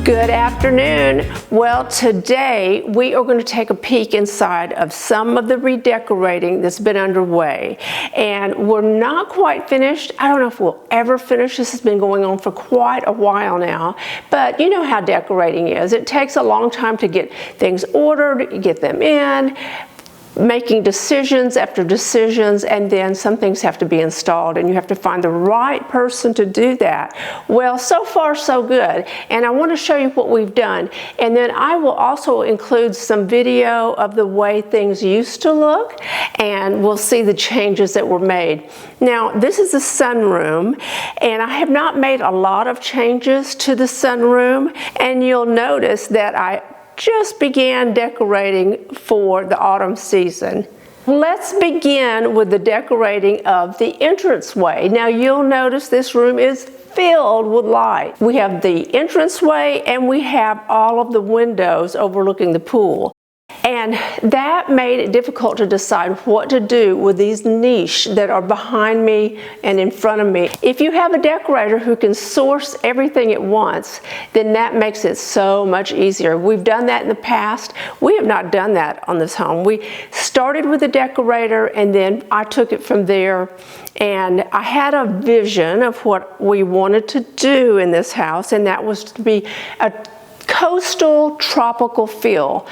Good afternoon. Well, today we are going to take a peek inside of some of the redecorating that's been underway. And we're not quite finished. I don't know if we'll ever finish. This has been going on for quite a while now. But you know how decorating is. It takes a long time to get things ordered, get them in, making decisions after decisions, and then some things have to be installed and you have to find the right person to do that. Well, so far so good, and I want to show you what we've done, and then I will also include some video of the way things used to look, and we'll see the changes that were made. Now, this is the sunroom, and I have not made a lot of changes to the sunroom, and you'll notice that I just began decorating for the autumn season. Let's begin with the decorating of the entranceway. Now you'll notice this room is filled with light. We have the entranceway and we have all of the windows overlooking the pool. And that made it difficult to decide what to do with these niches that are behind me and in front of me. If you have a decorator who can source everything at once, then that makes it so much easier. We've done that in the past. We have not done that on this home. We started with a decorator and then I took it from there, and I had a vision of what we wanted to do in this house, and that was to be a coastal tropical feel.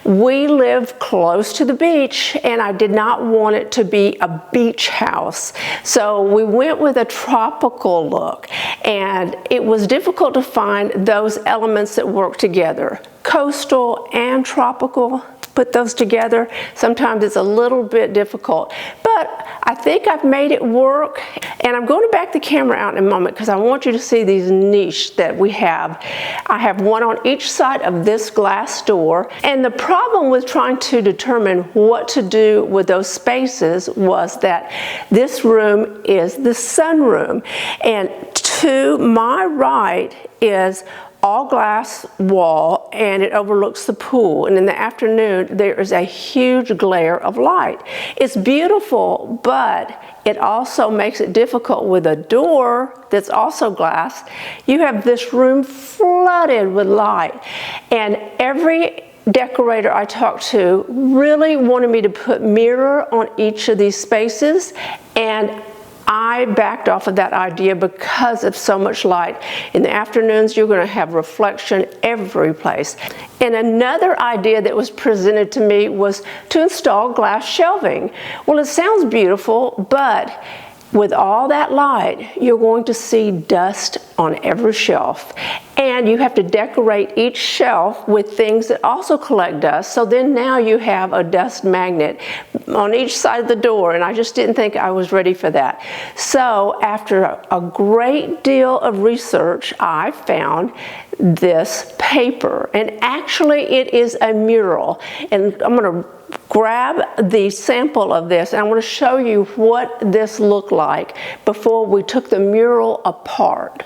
We live close to the beach and I did not want it to be a beach house. So we went with a tropical look, and it was difficult to find those elements that work together. Coastal and tropical, put those together, sometimes it's a little bit difficult, but I think I've made it work. And I'm going to back the camera out in a moment because I want you to see these niches that we have. I have one on each side of this glass door, and the problem with trying to determine what to do with those spaces was that this room is the sunroom, and to my right is all glass wall, and it overlooks the pool, and in the afternoon there is a huge glare of light. It's beautiful, but it also makes it difficult with a door that's also glass. You have this room flooded with light, and every decorator I talked to really wanted me to put mirror on each of these spaces, and I backed off of that idea because of so much light. In the afternoons, you're going to have reflection every place. And another idea that was presented to me was to install glass shelving. Well, it sounds beautiful, but with all that light, you're going to see dust on every shelf. And you have to decorate each shelf with things that also collect dust. So then now you have a dust magnet on each side of the door, and I just didn't think I was ready for that. So after a great deal of research, I found this paper, and actually it is a mural. And I'm going to grab the sample of this, and I want to show you what this looked like before we took the mural apart.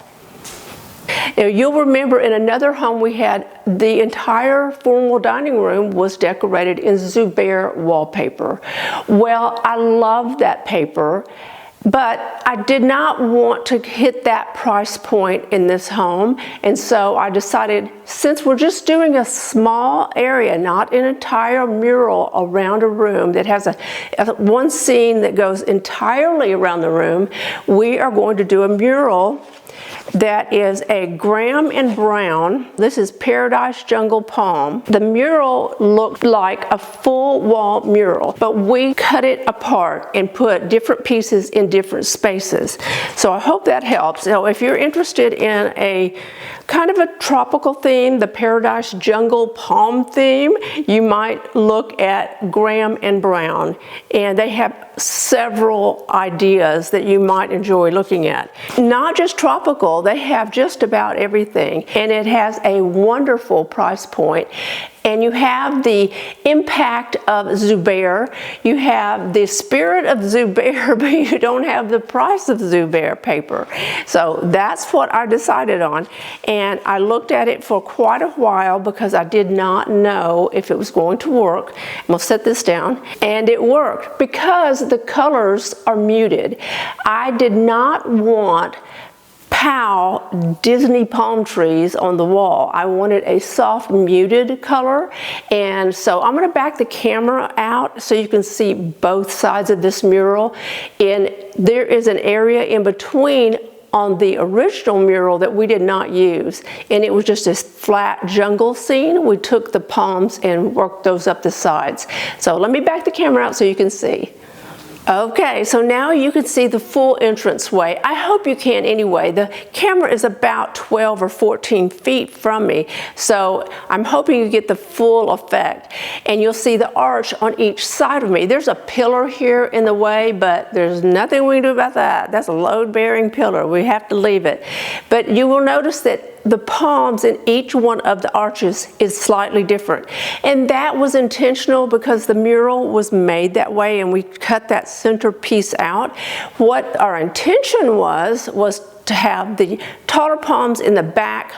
Now, you'll remember in another home we had the entire formal dining room was decorated in Zubair wallpaper. Well, I love that paper, but I did not want to hit that price point in this home, and so I decided, since we're just doing a small area, not an entire mural around a room that has one scene that goes entirely around the room, we are going to do a mural that is a Graham and Brown. This is Paradise Jungle Palm. The mural looked like a full wall mural, but we cut it apart and put different pieces in different spaces. So I hope that helps. So if you're interested in a kind of a tropical theme, the Paradise Jungle Palm theme, you might look at Graham and Brown, and they have several ideas that you might enjoy looking at. Not just tropical, they have just about everything, and it has a wonderful price point. And you have the impact of Zubair, you have the spirit of Zubair, but you don't have the price of Zubair paper. So that's what I decided on, and I looked at it for quite a while because I did not know if it was going to work. I'm going to set this down, and it worked because the colors are muted. I did not want cow Disney palm trees on the wall. I wanted a soft muted color, and so I'm going to back the camera out so you can see both sides of this mural. And there is an area in between on the original mural that we did not use, and it was just this flat jungle scene. We took the palms and worked those up the sides. So let me back the camera out so you can see. Okay, so now you can see the full entranceway. I hope you can anyway. The camera is about 12 or 14 feet from me, so I'm hoping you get the full effect. And you'll see the arch on each side of me. There's a pillar here in the way, but there's nothing we can do about that. That's a load-bearing pillar. We have to leave it. But you will notice that the palms in each one of the arches is slightly different. And that was intentional because the mural was made that way and we cut that center piece out. What our intention was to have the taller palms in the back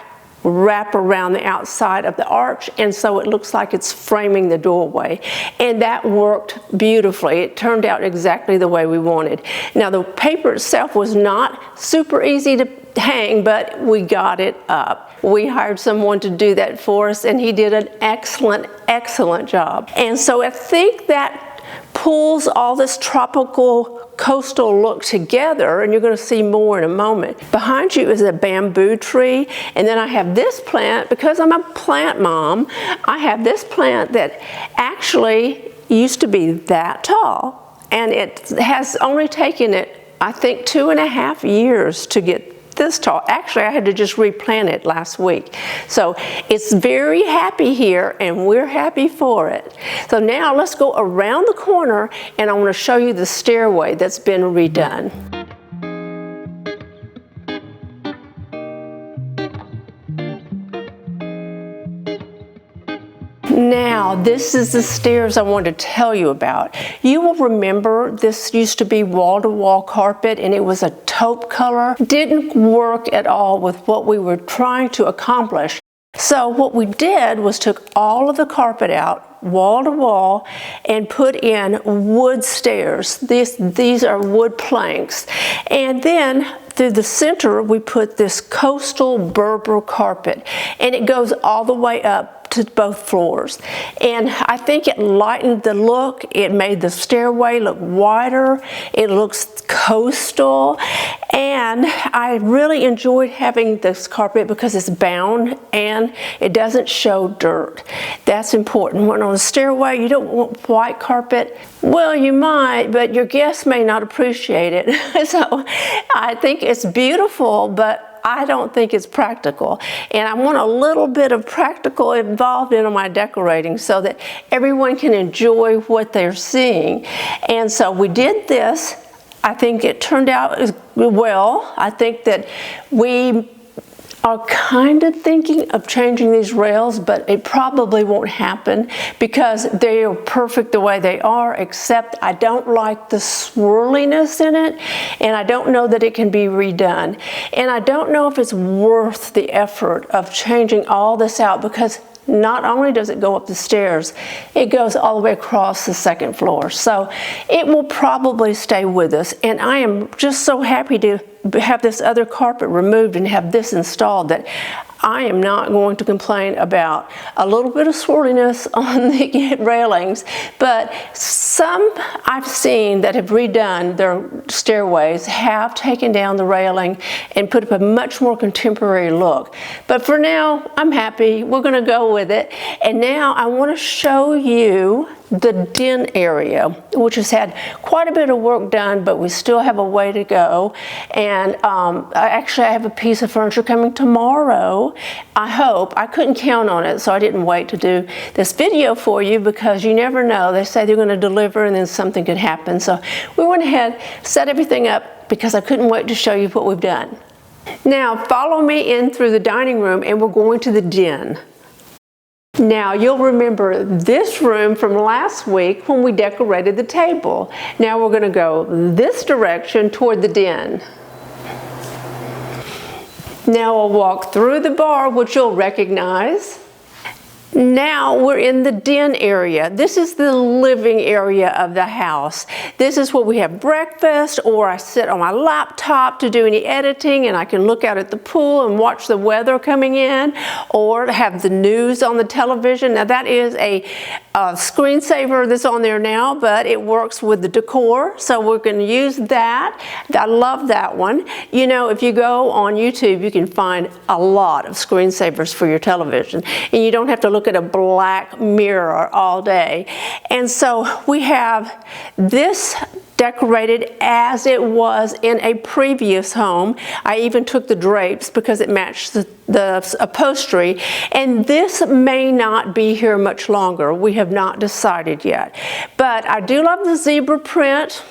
wrap around the outside of the arch, and so it looks like it's framing the doorway. And that worked beautifully. It turned out exactly the way we wanted. Now the paper itself was not super easy to hang, but we got it up. We hired someone to do that for us, and he did an excellent job. And so I think that pulls all this tropical coastal look together, and you're going to see more in a moment. Behind you is a bamboo tree, and then I have this plant. Because I'm a plant mom, I have this plant that actually used to be that tall, and it has only taken it, I think, 2.5 years to get this tall. Actually, I had to just replant it last week. So it's very happy here, and we're happy for it. So now let's go around the corner, and I want to show you the stairway that's been redone. Now, this is the stairs I wanted to tell you about. You will remember this used to be wall-to-wall carpet, and it was a taupe color. Didn't work at all with what we were trying to accomplish. So what we did was took all of the carpet out, wall to wall, and put in wood stairs. These are wood planks. And then through the center, we put this coastal Berber carpet, and it goes all the way up to both floors. And I think it lightened the look. It made the stairway look wider. It looks coastal. And I really enjoyed having this carpet because it's bound and it doesn't show dirt. That's important. When on a stairway, you don't want white carpet. Well, you might, but your guests may not appreciate it. So I think it's beautiful, but I don't think it's practical. And I want a little bit of practical involved in my decorating so that everyone can enjoy what they're seeing. And so we did this. I think it turned out well. I think that we are kind of thinking of changing these rails, but it probably won't happen because they are perfect the way they are, except I don't like the swirliness in it, and I don't know that it can be redone. And I don't know if it's worth the effort of changing all this out, because not only does it go up the stairs, it goes all the way across the second floor. So it will probably stay with us. And I am just so happy to have this other carpet removed and have this installed that I am not going to complain about a little bit of swirliness on the railings. But some I've seen that have redone their stairways have taken down the railing and put up a much more contemporary look. But for now, I'm happy. We're going to go with it. And now I want to show you the den area, which has had quite a bit of work done, but we still have a way to go. And actually, I have a piece of furniture coming tomorrow. I hope. I couldn't count on it, so I didn't wait to do this video for you because you never know. They say they're going to deliver and then something could happen. So we went ahead, set everything up because I couldn't wait to show you what we've done. Now, follow me in through the dining room and we're going to the den. Now, you'll remember this room from last week when we decorated the table. Now we're going to go this direction toward the den. Now we'll walk through the bar, which you'll recognize. Now we're in the den area. This is the living area of the house. This is where we have breakfast, or I sit on my laptop to do any editing and I can look out at the pool and watch the weather coming in, or have the news on the television. Now that is a screensaver that's on there now, but it works with the decor, so we're going to use that. I love that one. You know, if you go on YouTube, you can find a lot of screensavers for your television, and you don't have to look at a black mirror all day. And so we have this decorated as it was in a previous home. I even took the drapes because it matched the upholstery, and this may not be here much longer. We have not decided yet, but I do love the zebra print,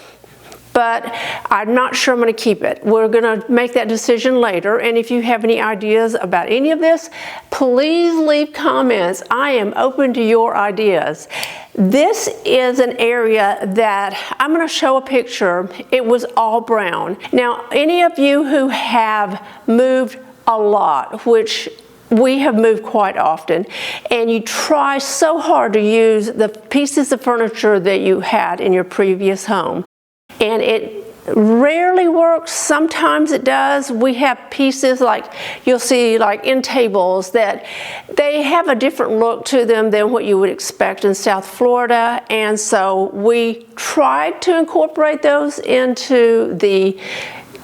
but I'm not sure I'm going to keep it. We're going to make that decision later, and if you have any ideas about any of this, please leave comments. I am open to your ideas. This is an area that I'm going to show a picture. It was all brown. Now, any of you who have moved a lot, which we have moved quite often, and you try so hard to use the pieces of furniture that you had in your previous home, and it rarely works. Sometimes it does. We have pieces like you'll see like end tables that they have a different look to them than what you would expect in South Florida, and so we tried to incorporate those into the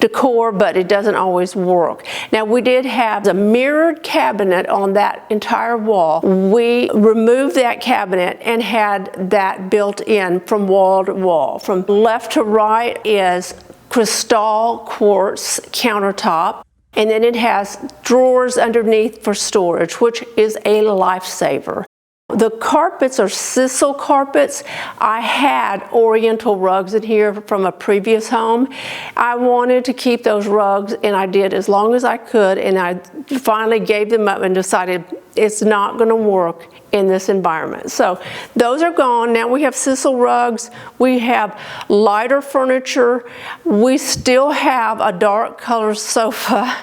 decor, but it doesn't always work. Now, we did have a mirrored cabinet on that entire wall. We removed that cabinet and had that built in from wall to wall. From left to right is crystal quartz countertop, and then it has drawers underneath for storage, which is a lifesaver. The carpets are sisal carpets. I had oriental rugs in here from a previous home. I wanted to keep those rugs, and I did as long as I could, and I finally gave them up and decided it's not going to work in this environment. So those are gone. Now we have sisal rugs. We have lighter furniture. We still have a dark color sofa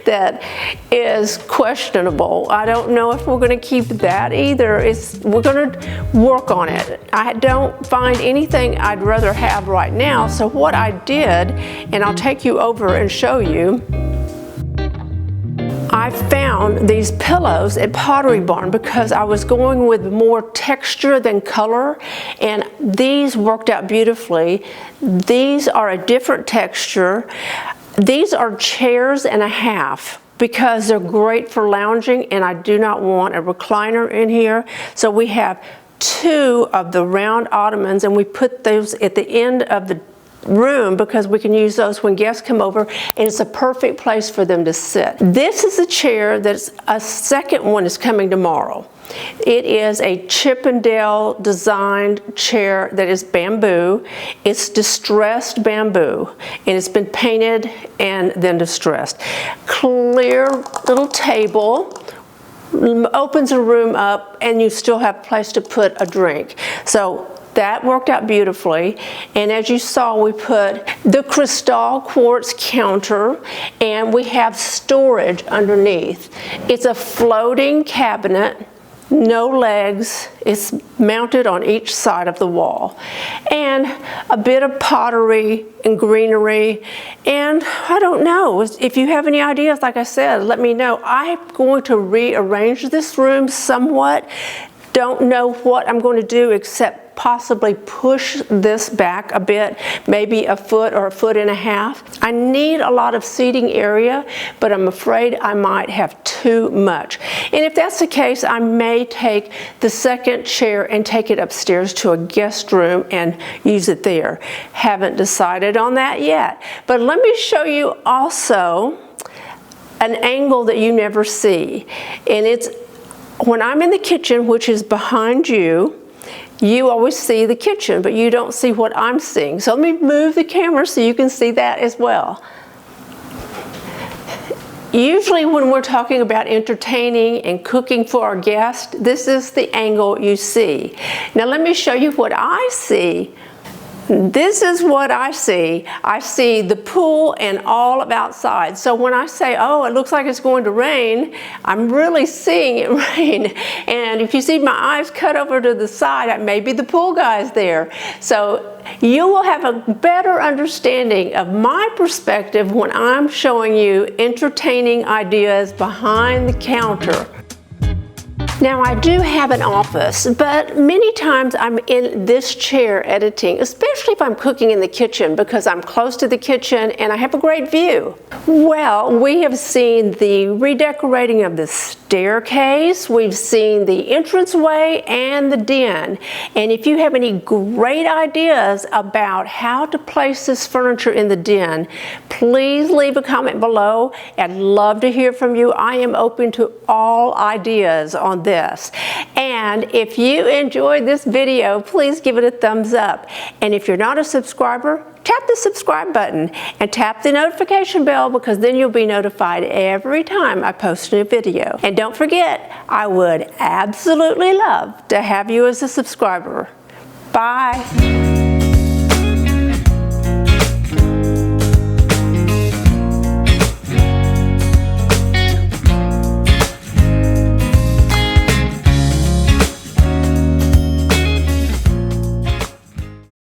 that is questionable. I don't know if we're going to keep that either. We're going to work on it. I don't find anything I'd rather have right now. So what I did, and I'll take you over and show you, I found these pillows at Pottery Barn because I was going with more texture than color, and these worked out beautifully. These are a different texture. These are chairs and a half because they're great for lounging, and I do not want a recliner in here. So we have two of the round ottomans, and we put those at the end of the room because we can use those when guests come over, and it's a perfect place for them to sit. This is a chair that's a second one is coming tomorrow. It is a Chippendale designed chair that is bamboo. It's distressed bamboo, and it's been painted and then distressed. Clear little table, opens a room up, and you still have a place to put a drink. So that worked out beautifully, and as you saw, we put the crystal quartz counter, and we have storage underneath. It's a floating cabinet, no legs. It's mounted on each side of the wall, and a bit of pottery and greenery. And I don't know, if you have any ideas, like I said, let me know. I'm going to rearrange this room somewhat. Don't know what I'm going to do except possibly push this back a bit, maybe a foot or a foot and a half. I need a lot of seating area, but I'm afraid I might have too much. And if that's the case, I may take the second chair and take it upstairs to a guest room and use it there. Haven't decided on that yet. But let me show you also an angle that you never see. And it's when I'm in the kitchen, which is behind you. You always see the kitchen, but you don't see what I'm seeing. So let me move the camera so you can see that as well. Usually when we're talking about entertaining and cooking for our guests, this is the angle you see. Now let me show you what I see. This is what I see. I see the pool and all of outside. So when I say, oh, it looks like it's going to rain, I'm really seeing it rain. And if you see my eyes cut over to the side, maybe the pool guy's there. So you will have a better understanding of my perspective when I'm showing you entertaining ideas behind the counter. Now I do have an office, but many times I'm in this chair editing, especially if I'm cooking in the kitchen because I'm close to the kitchen and I have a great view. Well, we have seen the redecorating of the staircase, we've seen the entranceway and the den. And if you have any great ideas about how to place this furniture in the den, please leave a comment below. I'd love to hear from you. I am open to all ideas on this. And if you enjoyed this video, please give it a thumbs up. And if you're not a subscriber, tap the subscribe button and tap the notification bell, because then you'll be notified every time I post a new video. And don't forget, I would absolutely love to have you as a subscriber. Bye.